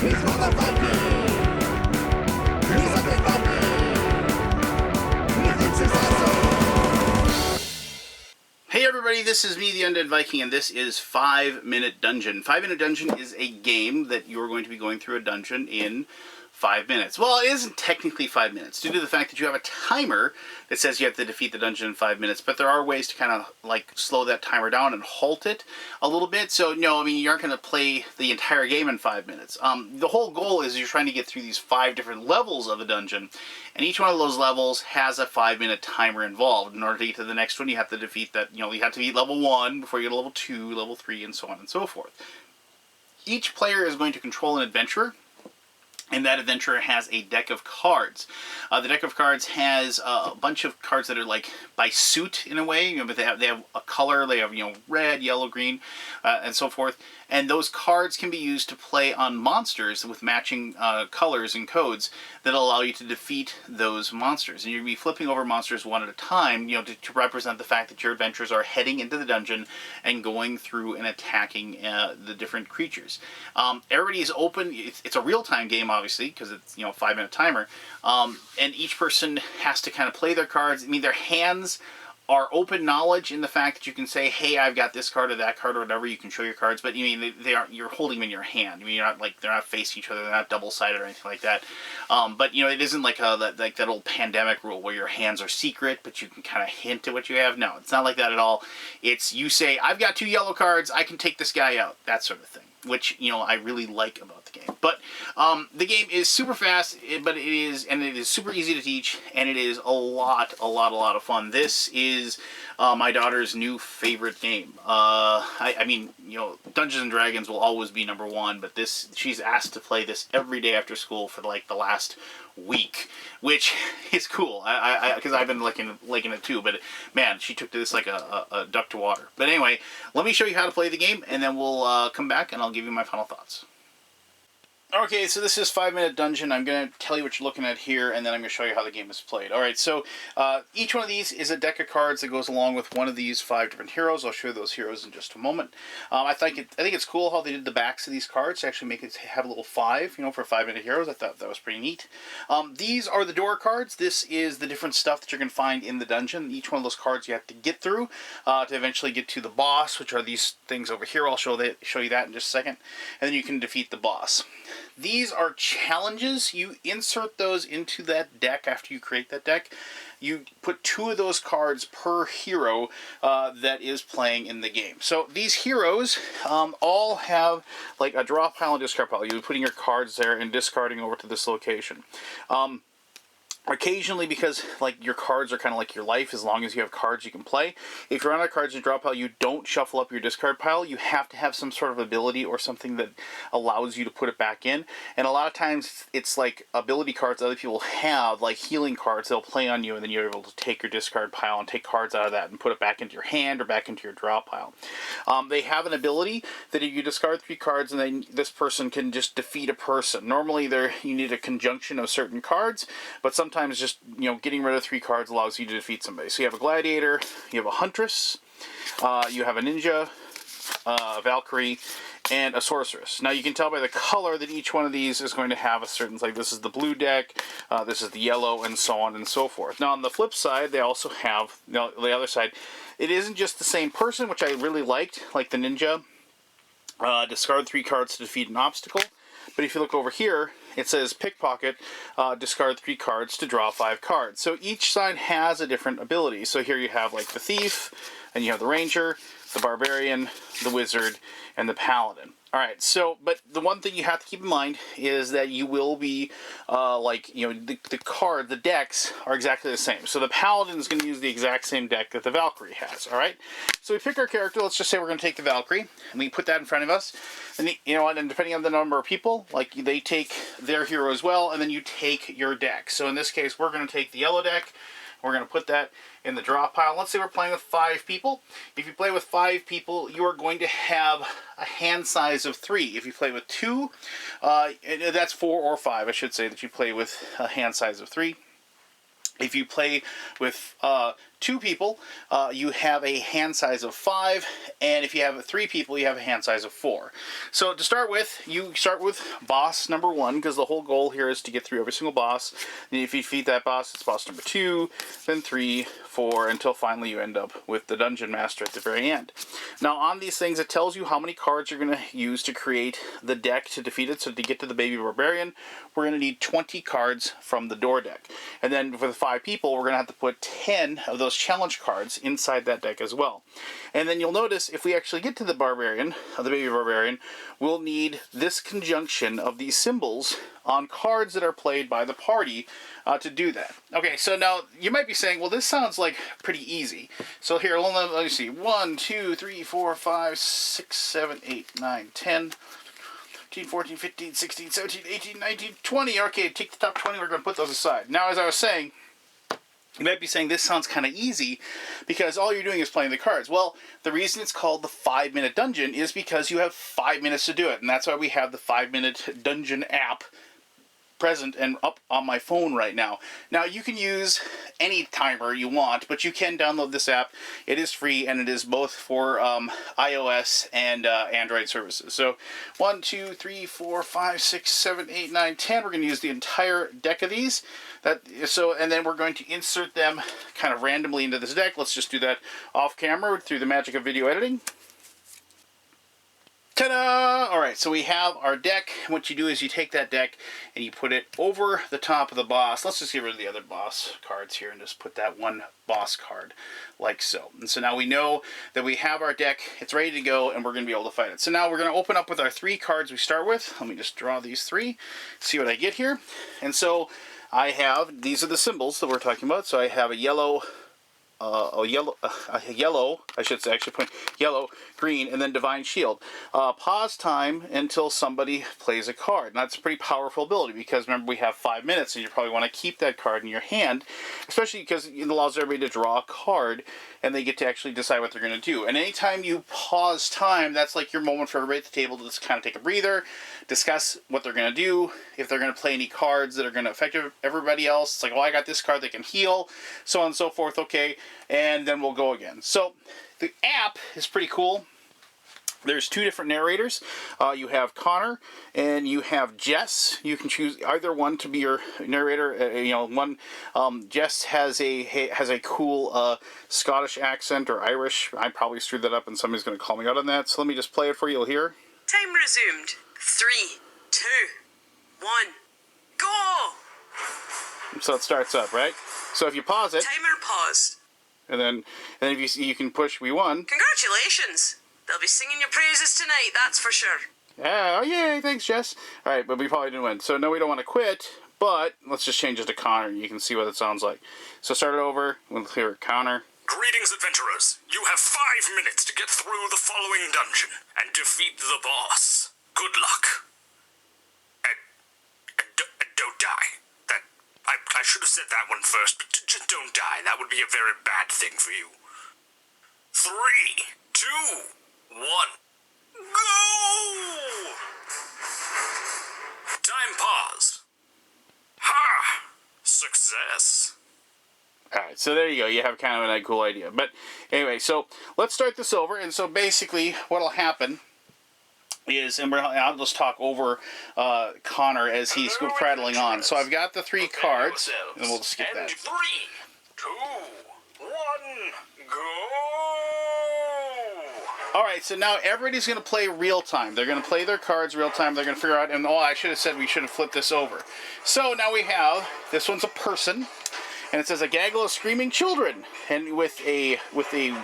Hey everybody, this is me, the Undead Viking, and this is 5 Minute Dungeon. 5 Minute Dungeon is a game that you're going to be going through a dungeon in 5 minutes. Well, it isn't technically 5 minutes, due to the fact that you have a timer that says you have to defeat the dungeon in 5 minutes, but there are ways to kind of, like, slow that timer down and halt it a little bit. So, no, I mean, you aren't going to play the entire game in 5 minutes. The whole goal is you're trying to get through these 5 different levels of a dungeon, and each one of those levels has a 5-minute timer involved. In order to get to the next one, you have to defeat that, you have to beat level 1 before you get to level 2, level 3, and so on and so forth. Each player is going to control an adventurer, and that adventurer has a deck of cards. The deck of cards has a bunch of cards that are like by suit in a way, but they have a color. They have red, yellow, green, and so forth. And those cards can be used to play on monsters with matching colors and codes that allow you to defeat those monsters. And you're going to be flipping over monsters one at a time, to represent the fact that your adventurers are heading into the dungeon and going through and attacking the different creatures. Everybody is open. It's a real-time game, obviously, because it's 5-minute timer. And each person has to kind of play their cards. I mean, their hands are open knowledge in the fact that you can say, hey, I've got this card or that card or whatever. You can show your cards, but you're holding them in your hand. I mean, you're not like, they're not facing each other, they're not double-sided or anything like that. But it isn't like that old pandemic rule where your hands are secret, but you can kind of hint at what you have. No, it's not like that at all. It's, you say, I've got 2 yellow cards, I can take this guy out, that sort of thing, which I really like about the game. But the game is super fast, but it is super easy to teach, and it is a lot of fun. This is my daughter's new favorite game. I mean, Dungeons and Dragons will always be #1, but she's asked to play this every day after school for like the last week, which is cool. Because I've been liking it too. But man, she took to this like a duck to water. But anyway, let me show you how to play the game, and then we'll come back and I'll give you my final thoughts. Okay, so this is 5 Minute Dungeon. I'm going to tell you what you're looking at here, and then I'm going to show you how the game is played. Alright, so each one of these is a deck of cards that goes along with one of these 5 different heroes. I'll show you those heroes in just a moment. I think it's cool how they did the backs of these cards to actually make it have a little 5, for 5-minute heroes. I thought that was pretty neat. These are the door cards. This is the different stuff that you're going to find in the dungeon. Each one of those cards you have to get through to eventually get to the boss, which are these things over here. I'll show you that in just a second. And then you can defeat the boss. These are challenges. You insert those into that deck after you create that deck. You put 2 of those cards per hero that is playing in the game. So these heroes all have like a draw pile and discard pile. You're putting your cards there and discarding over to this location. Occasionally, because like your cards are kind of like your life, as long as you have cards you can play. If you're on a cards and draw pile, you don't shuffle up your discard pile. You have to have some sort of ability or something that allows you to put it back in. And a lot of times it's like ability cards that other people have, like healing cards, they'll play on you, and then you're able to take your discard pile and take cards out of that and put it back into your hand or back into your draw pile. They have an ability that if you discard 3 cards and then this person can just defeat a person. Normally you need a conjunction of certain cards, but sometimes just getting rid of 3 cards allows you to defeat somebody. So you have a gladiator, you have a huntress, you have a ninja, a valkyrie, and a sorceress. Now you can tell by the color that each one of these is going to have a certain, like this is the blue deck, this is the yellow, and so on and so forth. Now on the flip side, they also have, the other side, it isn't just the same person, which I really liked, like the ninja. Discard 3 cards to defeat an obstacle. But if you look over here, it says pickpocket, discard 3 cards to draw 5 cards. So each side has a different ability. So here you have like the thief, and you have the ranger, the barbarian, the wizard, and the paladin. Alright, so, but the one thing you have to keep in mind is that you will be, the decks are exactly the same. So the paladin is going to use the exact same deck that the valkyrie has, alright? So we pick our character, let's just say we're going to take the valkyrie, and we put that in front of us, and and depending on the number of people, like, they take their hero as well, and then you take your deck. So in this case, we're going to take the yellow deck, we're going to put that in the draw pile. Let's say we're playing with 5 people. If you play with 5 people, you are going to have a hand size of 3. If you play with 2, that's 4 or 5, I should say, that you play with a hand size of 3. If you play with 2 people, you have a hand size of 5, and if you have 3 people, you have a hand size of 4. So to start with, you start with boss number 1, because the whole goal here is to get through every single boss. And if you defeat that boss, it's boss number 2, then 3, 4, until finally you end up with the Dungeon Master at the very end. Now on these things, it tells you how many cards you're going to use to create the deck to defeat it. So to get to the Baby Barbarian, we're going to need 20 cards from the door deck. And then for the 5 people, we're going to have to put 10 of those challenge cards inside that deck as well. And then you'll notice if we actually get to the Barbarian, the Baby Barbarian, we'll need this conjunction of these symbols on cards that are played by the party to do that. Okay, so now you might be saying, well, this sounds like pretty easy. So here, let me see. 1, 2, 3, 4, 5, 6, 7, 8, 9, 10... 13, 14, 15, 16, 17, 18, 19, 20. Okay, take the top 20. We're going to put those aside. Now, as I was saying, you might be saying this sounds kind of easy because all you're doing is playing the cards. Well, the reason it's called the 5-minute dungeon is because you have 5 minutes to do it. And that's why we have the 5-minute dungeon app present and up on my phone right now. Now you can use any timer you want, but you can download this app. It is free and it is both for iOS and Android services. So 1, 2, 3, 4, 5, 6, 7, 8, 9, 10. We're going to use the entire deck of these. And then we're going to insert them kind of randomly into this deck. Let's just do that off camera through the magic of video editing. Ta-da! Alright, so we have our deck. What you do is you take that deck and you put it over the top of the boss. Let's just get rid of the other boss cards here and just put that one boss card like so. And so now we know that we have our deck, it's ready to go, and we're going to be able to fight it. So now we're going to open up with our 3 cards we start with. Let me just draw these 3, see what I get here. And so I have, these are the symbols that we're talking about. So I have a yellow, I should say, actually point yellow, green, and then Divine Shield. Pause time until somebody plays a card. And that's a pretty powerful ability because remember we have 5 minutes and you probably want to keep that card in your hand, especially because it allows everybody to draw a card and they get to actually decide what they're going to do. And anytime you pause time, that's like your moment for everybody at the table to just kind of take a breather, discuss what they're going to do, if they're going to play any cards that are going to affect everybody else. It's like, well, I got this card that can heal, so on and so forth. Okay, and then we'll go again. So the app is pretty cool. There's 2 different narrators. You have Connor and you have Jess. You can choose either one to be your narrator. Jess has a cool Scottish accent or Irish. I probably screwed that up and somebody's going to call me out on that. So let me just play it for you. You'll hear. Time resumed. 3, 2, 1, go! So it starts up, right? So if you pause it. Timer paused. And then if you can push we won. Congratulations! They'll be singing your praises tonight, that's for sure. Yeah, oh yay, thanks Jess. Alright, but we probably didn't win. So no, we don't want to quit, but let's just change it to Connor and you can see what it sounds like. So start it over, we'll hear Connor. Greetings, adventurers. You have 5 minutes to get through the following dungeon and defeat the boss. Good luck. And don't die. I should have said that one first, but just don't die. That would be a very bad thing for you. 3, 2, 1, go! Time paused. Ha! Success. Alright, so there you go. You have kind of a cool idea. But anyway, so let's start this over. And so basically what'll happen is, and I'll just talk over Connor as he's prattling on. So I've got the 3 cards, and we'll skip that. 3, 2, 1, go! Alright, so now everybody's going to play real time. They're going to play their cards real time. They're going to figure out, and I should have said we should have flipped this over. So now we have, this one's a person, and it says a gaggle of screaming children. And with a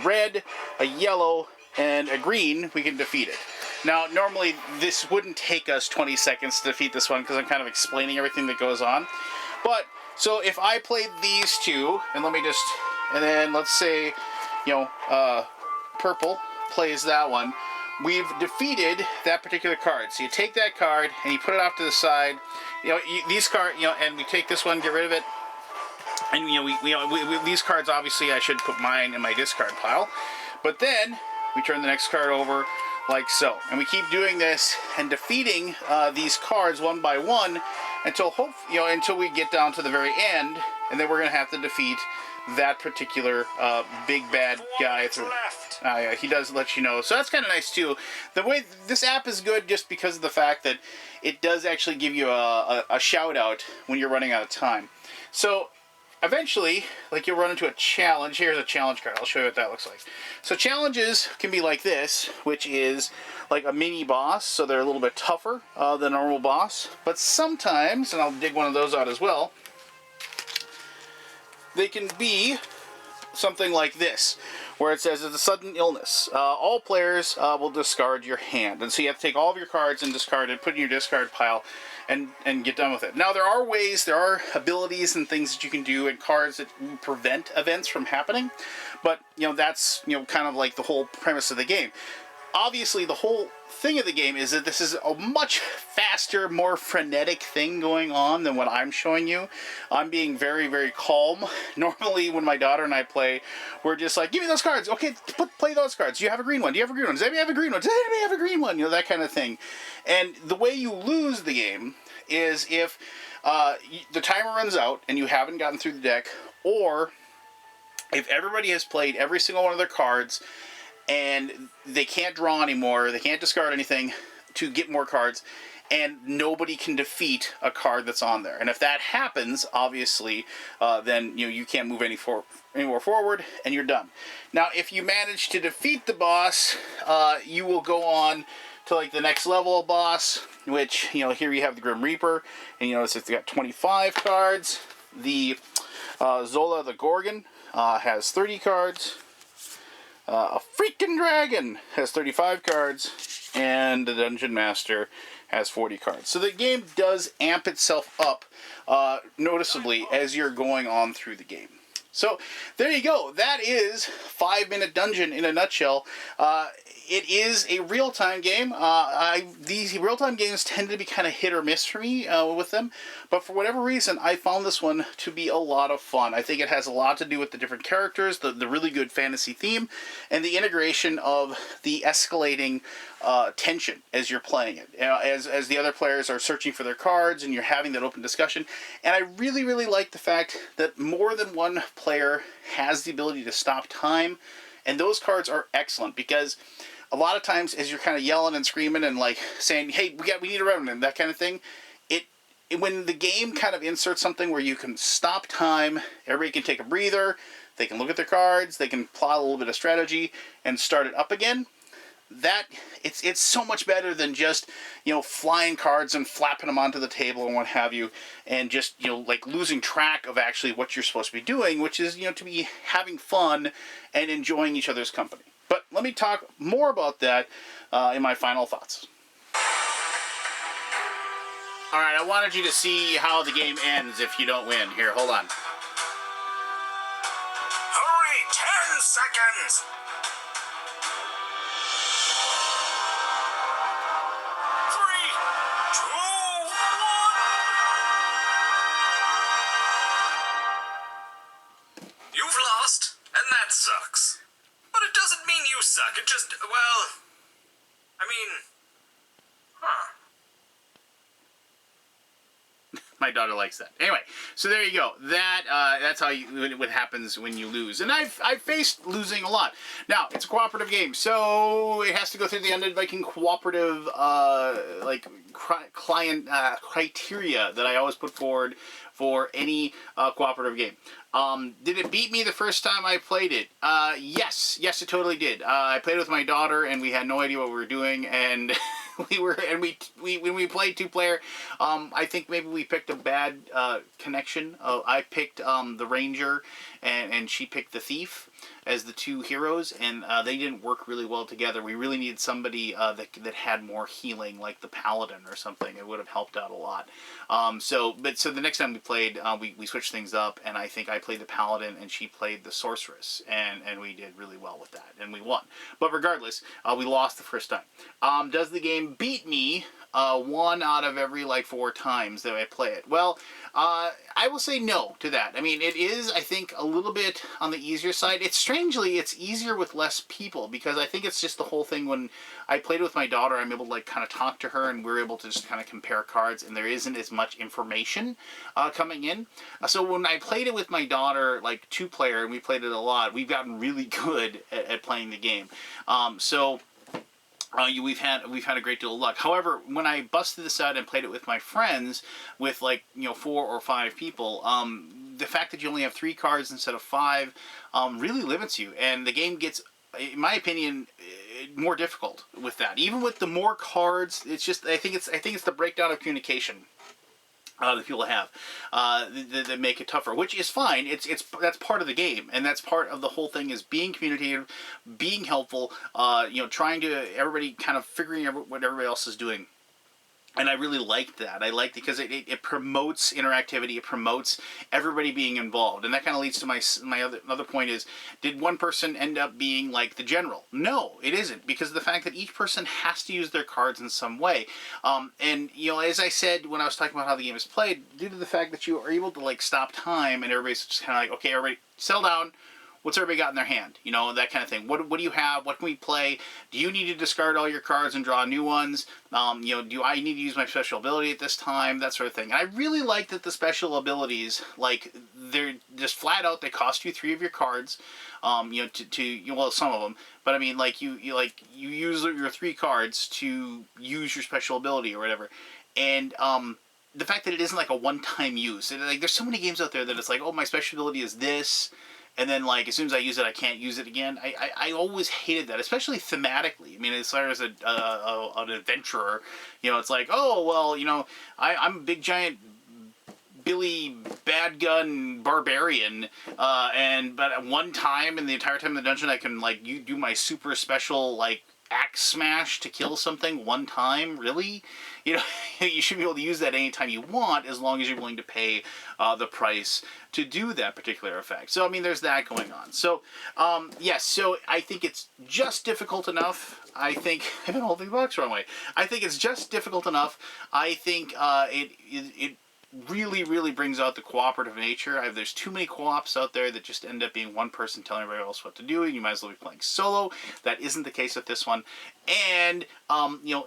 red, a yellow, and a green, we can defeat it. Now, normally, this wouldn't take us 20 seconds to defeat this one because I'm kind of explaining everything that goes on. But, so if I played these 2, and and then let's say, purple plays that one, we've defeated that particular card. So you take that card and you put it off to the side. These cards, and we take this one, get rid of it. And, these cards, obviously, I should put mine in my discard pile. But then, we turn the next card over like so. And we keep doing this and defeating these cards one by one until we get down to the very end, and then we're going to have to defeat that particular big bad guy. Yeah, he does let you know. So that's kind of nice too. The way this app is good just because of the fact that it does actually give you a shout out when you're running out of time. So eventually, like, you'll run into a challenge. Here's a challenge card. I'll show you what that looks like. So challenges can be like this, which is like a mini boss. So they're a little bit tougher than a normal boss. But sometimes, and I'll dig one of those out as well, they can be something like this, where it says it's a sudden illness. All players will discard your hand. And so you have to take all of your cards and discard it, put it in your discard pile, and get done with it. Now, there are abilities and things that you can do and cards that prevent events from happening. But, that's, kind of like the whole premise of the game. Obviously, the whole thing of the game is that this is a much faster, more frenetic thing going on than what I'm showing you. I'm being very, very calm. Normally, when my daughter and I play, we're just like, give me those cards. Okay, play those cards. Do you have a green one? Do you have a green one? Does anybody have a green one? Does anybody have a green one? That kind of thing. And the way you lose the game is if the timer runs out and you haven't gotten through the deck, or if everybody has played every single one of their cards and they can't draw anymore, they can't discard anything to get more cards, and nobody can defeat a card that's on there. And if that happens, obviously, then you can't move any more forward, and you're done. Now, if you manage to defeat the boss, you will go on to like the next level of boss, which, here you have the Grim Reaper, and you notice it's got 25 cards. The Zola the Gorgon has 30 cards. A freaking dragon has 35 cards, and the Dungeon Master has 40 cards. So the game does amp itself up noticeably as you're going on through the game. So there you go. That is 5 Minute Dungeon in a nutshell. It is a real-time game. These real-time games tend to be kind of hit or miss for me with them, but for whatever reason, I found this one to be a lot of fun. I think it has a lot to do with the different characters, the really good fantasy theme, and the integration of the escalating tension as you're playing it. As the other players are searching for their cards and you're having that open discussion. And I really, really like the fact that more than one player has the ability to stop time, and those cards are excellent because a lot of times, as you're kind of yelling and screaming and like saying, "Hey, we need a revenant," that kind of thing, when the game kind of inserts something where you can stop time, everybody can take a breather, they can look at their cards, they can plot a little bit of strategy and start it up again. It's so much better than just flying cards and flapping them onto the table and what have you, and just like losing track of actually what you're supposed to be doing, which is to be having fun and enjoying each other's company. But let me talk more about that in my final thoughts. All right, I wanted you to see how the game ends if you don't win. Here, hold on. Hurry, 10 seconds! 3, 2, 1. You've lost, and that sucks. But it doesn't mean you suck. It just, well, I mean, My daughter likes that. Anyway, so there you go. That's how what happens when you lose. And I've faced losing a lot. Now, it's a cooperative game, so it has to go through the Undead Viking cooperative client criteria that I always put forward for any cooperative game. Did it beat me the first time I played it? Yes, it totally did. I played with my daughter, and we had no idea what we were doing, and when we played 2-player, I think maybe we picked a bad connection. I picked the ranger, and she picked the thief as the two heroes, and they didn't work really well together. We really needed somebody that had more healing, like the paladin or something. It would have helped out a lot. So the next time we played, we switched things up, and I think I played the paladin and she played the sorceress, and we did really well with that, and we won. But regardless, we lost the first time. Does the game beat me? 1 out of every like 4 times that I play it. Well, I will say no to that. I mean, it is, I think, a little bit on the easier side. It's easier with less people, because I think it's just the whole thing. When I played with my daughter, I'm able to like kind of talk to her, and we're able to just kind of compare cards, and there isn't as much information coming in. So when I played it with my daughter, like 2-player, and we played it a lot, we've gotten really good at playing the game. We've had a great deal of luck. However, when I busted this out and played it with my friends, with like 4 or 5 people, the fact that you only have 3 cards instead of 5 really limits you, and the game gets, in my opinion, more difficult with that. Even with the more cards, it's just I think it's the breakdown of communication that people have that make it tougher, which is fine. That's part of the game, and that's part of the whole thing, is being communicative, being helpful, trying to, everybody kind of figuring out what everybody else is doing. And I really liked that. I liked it because it promotes interactivity. It promotes everybody being involved. And that kind of leads to my other point is, did one person end up being like the general? No, it isn't, because of the fact that each person has to use their cards in some way. And, as I said when I was talking about how the game is played, due to the fact that you are able to like stop time, and everybody's just kind of like, okay, everybody settle down. What's everybody got in their hand? That kind of thing. What do you have? What can we play? Do you need to discard all your cards and draw new ones? Do I need to use my special ability at this time? That sort of thing. And I really like that the special abilities, like, they're just flat out, they cost you 3 of your cards. Some of them. But I mean, like, you use your 3 cards to use your special ability or whatever. And the fact that it isn't like a one-time use. Like, there's so many games out there that it's like, oh, my special ability is this, and then, like, as soon as I use it, I can't use it again. I always hated that, especially thematically. I mean, as far as an adventurer, it's like, oh, well, I'm a big, giant Billy Bad Gun Barbarian, but at one time, in the entire time in the dungeon, I can, like, do my super special, like, axe smash to kill something one time. Really? You should be able to use that anytime you want, as long as you're willing to pay the price to do that particular effect. So, I mean, there's that going on. So, yes, so I think it's just difficult enough. I think, I've been holding the box the wrong way. I think it's just difficult enough. I think it really, really brings out the cooperative nature. There's too many co-ops out there that just end up being one person telling everybody else what to do, and you might as well be playing solo. That isn't the case with this one. And,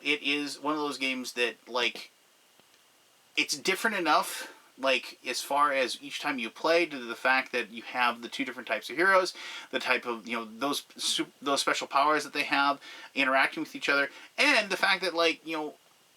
it is one of those games that, like, it's different enough, like, as far as each time you play, to the fact that you have the 2 different types of heroes, the type of, those special powers that they have, interacting with each other, and the fact that, like,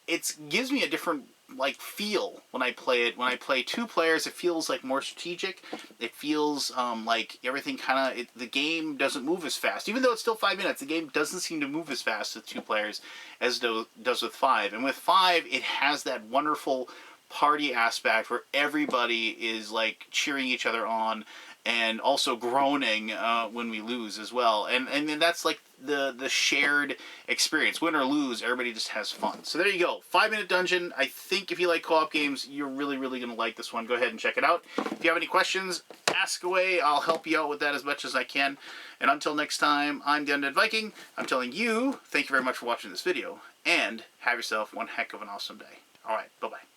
it gives me a different, like, feel when I play it. When I play 2 players, it feels like more strategic. It feels like everything kind of, the game doesn't move as fast. Even though it's still 5 minutes, the game doesn't seem to move as fast with 2 players as it does with 5. And with 5, it has that wonderful party aspect where everybody is, like, cheering each other on, and also groaning when we lose as well. And then that's like the shared experience. Win or lose, everybody just has fun. So there you go. 5-minute dungeon. I think if you like co-op games, you're really, really going to like this one. Go ahead and check it out. If you have any questions, ask away. I'll help you out with that as much as I can. And until next time, I'm the Undead Viking. I'm telling you, thank you very much for watching this video, and have yourself one heck of an awesome day. Alright, bye-bye.